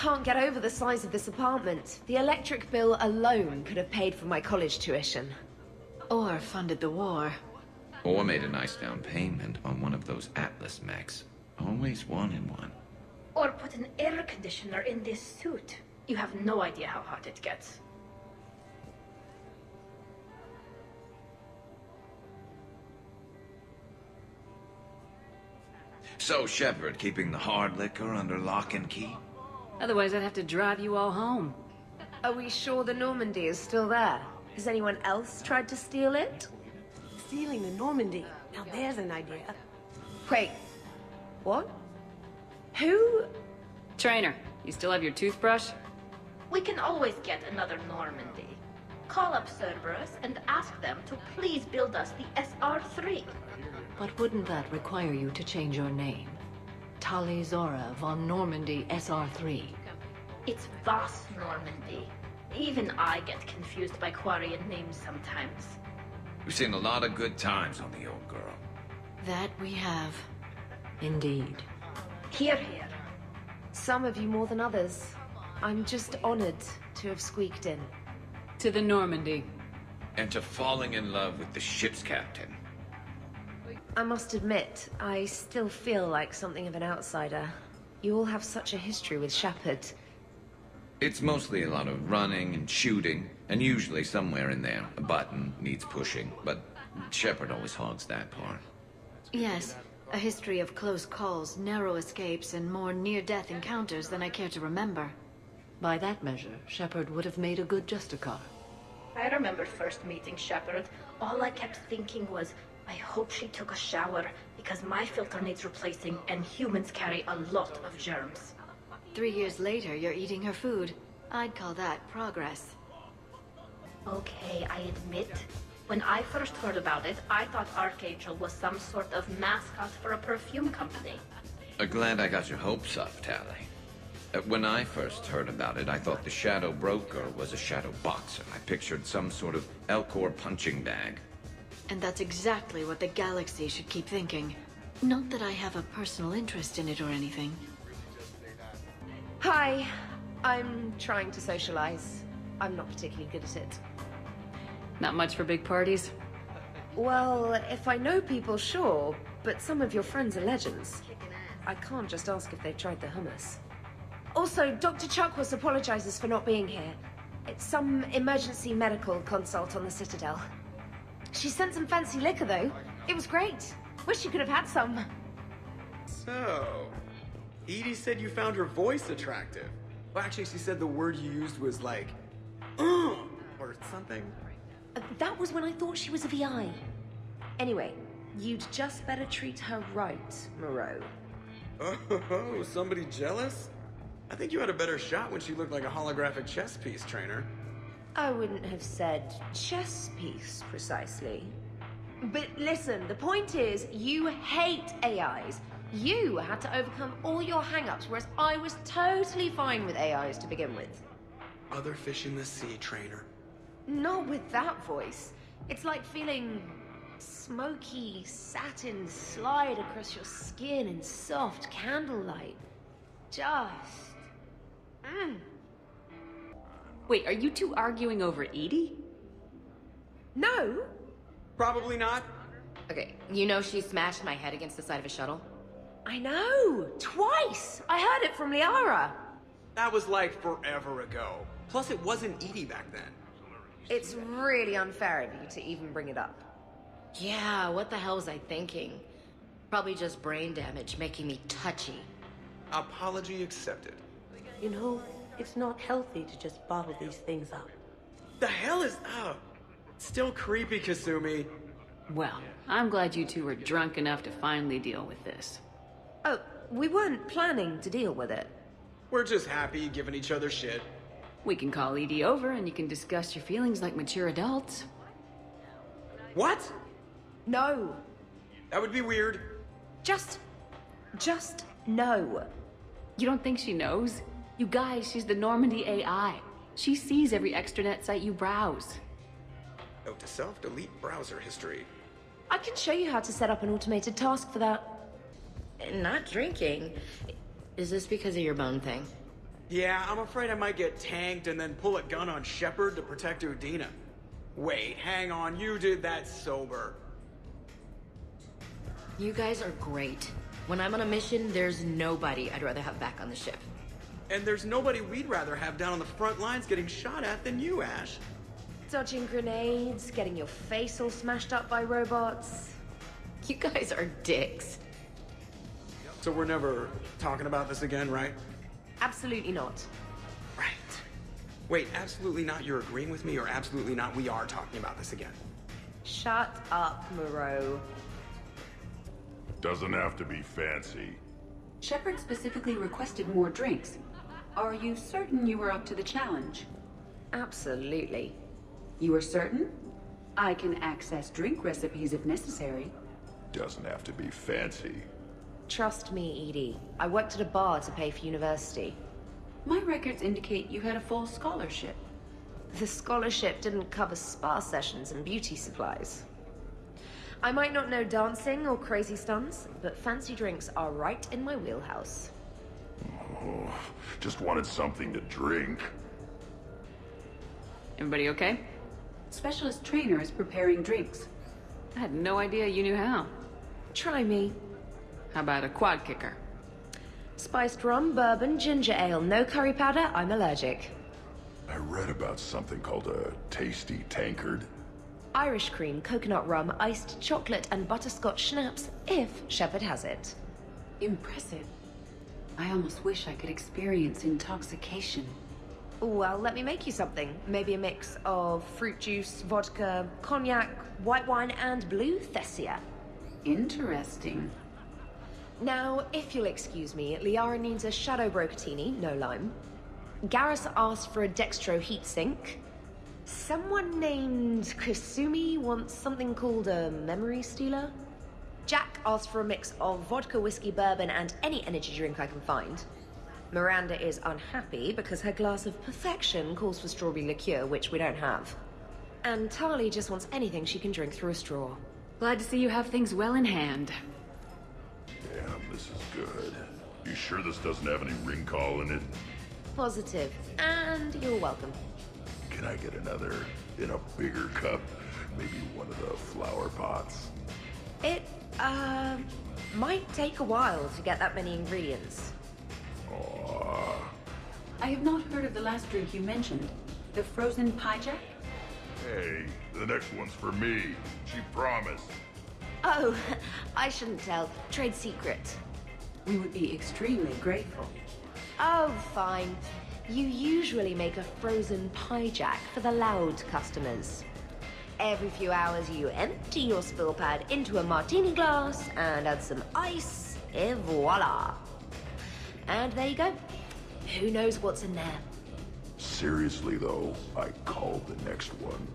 can't get over the size of this apartment. The electric bill alone could have paid for my college tuition. Or funded the war. Or made a nice down payment on one of those Atlas mechs. Always wanted one. Or put an air conditioner in this suit. You have no idea how hot it gets. So, Shepard, keeping the hard liquor under lock and key? Otherwise, I'd have to drive you all home. Are we sure the Normandy is still there? Has anyone else tried to steal it? Stealing the Normandy. Now there's an idea. Wait. What? Who? Traynor, you still have your toothbrush? We can always get another Normandy. Call up Cerberus and ask them to please build us the SR3. But wouldn't that require you to change your name? Tali Zora von Normandy SR3. It's Voss Normandy. Even I get confused by Quarian names sometimes. We've seen a lot of good times on the old girl. That we have. Indeed. Here, here. Some of you more than others. I'm just honored to have squeaked in. To the Normandy. And to falling in love with the ship's captain. I must admit, I still feel like something of an outsider. You all have such a history with Shepard. It's mostly a lot of running and shooting, and usually somewhere in there, a button needs pushing, but Shepard always hogs that part. Yes, a history of close calls, narrow escapes, and more near-death encounters than I care to remember. By that measure, Shepard would have made a good Justicar. I remember first meeting Shepard. All I kept thinking was, I hope she took a shower, because my filter needs replacing, and humans carry a lot of germs. 3 years later, you're eating her food. I'd call that progress. Okay, I admit. When I first heard about it, I thought Archangel was some sort of mascot for a perfume company. Glad I got your hopes up, Tali. When I first heard about it, I thought the Shadow Broker was a shadow boxer. I pictured some sort of Elcor punching bag. And that's exactly what the galaxy should keep thinking. Not that I have a personal interest in it or anything. Hi. I'm trying to socialize. I'm not particularly good at it. Not much for big parties? Well, if I know people, sure. But some of your friends are legends. I can't just ask if they've tried the hummus. Also, Dr. Chuckworth apologizes for not being here. It's some emergency medical consult on the Citadel. She sent some fancy liquor, though. It was great. Wish you could have had some. So, Edie said you found her voice attractive. Well, actually, she said the word you used was like, or something. That was when I thought she was a VI. Anyway, you'd just better treat her right, Moreau. Oh, somebody jealous? I think you had a better shot when she looked like a holographic chess piece, Traynor. I wouldn't have said chess piece, precisely. But listen, the point is, you hate AIs. You had to overcome all your hang-ups, whereas I was totally fine with AIs to begin with. Other fish in the sea, Traynor. Not with that voice. It's like feeling smoky satin slide across your skin in soft candlelight. Just... Wait, are you two arguing over Edie? No! Probably not. Okay, you know she smashed my head against the side of a shuttle? I know! Twice! I heard it from Liara! That was like forever ago. Plus, it wasn't Edie back then. It's really unfair of you to even bring it up. Yeah, what the hell was I thinking? Probably just brain damage making me touchy. Apology accepted. You know, it's not healthy to just bottle these things up. The hell is up? Still creepy, Kasumi. Well, I'm glad you two were drunk enough to finally deal with this. Oh, we weren't planning to deal with it. We're just happy giving each other shit. We can call Edie over and you can discuss your feelings like mature adults. What? No. That would be weird. Just no. You don't think she knows? You guys, she's the Normandy AI. She sees every extranet site you browse. Note to self, delete browser history. I can show you how to set up an automated task for that. Not drinking. Is this because of your bone thing? Yeah, I'm afraid I might get tanked and then pull a gun on Shepard to protect Udina. Wait, hang on, you did that sober. You guys are great. When I'm on a mission, there's nobody I'd rather have back on the ship. And there's nobody we'd rather have down on the front lines getting shot at than you, Ash. Dodging grenades, getting your face all smashed up by robots. You guys are dicks. So we're never talking about this again, right? Absolutely not. Right. Wait, absolutely not you're agreeing with me, or absolutely not we are talking about this again? Shut up, Moreau. Doesn't have to be fancy. Shepard specifically requested more drinks. Are you certain you were up to the challenge? Absolutely. You are certain? I can access drink recipes if necessary. Doesn't have to be fancy. Trust me, Edie. I worked at a bar to pay for university. My records indicate you had a full scholarship. The scholarship didn't cover spa sessions and beauty supplies. I might not know dancing or crazy stunts, but fancy drinks are right in my wheelhouse. Oh, just wanted something to drink. Everybody okay? Specialist Traynor is preparing drinks. I had no idea you knew how. Try me. How about a quad kicker? Spiced rum, bourbon, ginger ale, no curry powder, I'm allergic. I read about something called a tasty tankard. Irish cream, coconut rum, iced chocolate, and butterscotch schnapps, if Shepard has it. Impressive. I almost wish I could experience intoxication. Well, let me make you something. Maybe a mix of fruit juice, vodka, cognac, white wine, and blue Thessia. Interesting. Now, if you'll excuse me, Liara needs a Shadow Brocatini, no lime. Garrus asked for a Dextro heatsink. Someone named Kasumi wants something called a Memory Stealer. Jack asked for a mix of vodka, whiskey, bourbon, and any energy drink I can find. Miranda is unhappy because her glass of perfection calls for strawberry liqueur, which we don't have. And Tali just wants anything she can drink through a straw. Glad to see you have things well in hand. Damn, this is good. You sure this doesn't have any ring call in it? Positive, and you're welcome. Can I get another in a bigger cup? Maybe one of the flower pots? It, might take a while to get that many ingredients. Aww. I have not heard of the last drink you mentioned. The frozen pie jack? Hey, the next one's for me. She promised. Oh, I shouldn't tell. Trade secret. We would be extremely grateful. Oh, fine. You usually make a frozen pie jack for the loud customers. Every few hours, you empty your spill pad into a martini glass and add some ice, et voila. And there you go. Who knows what's in there? Seriously, though, I called the next one.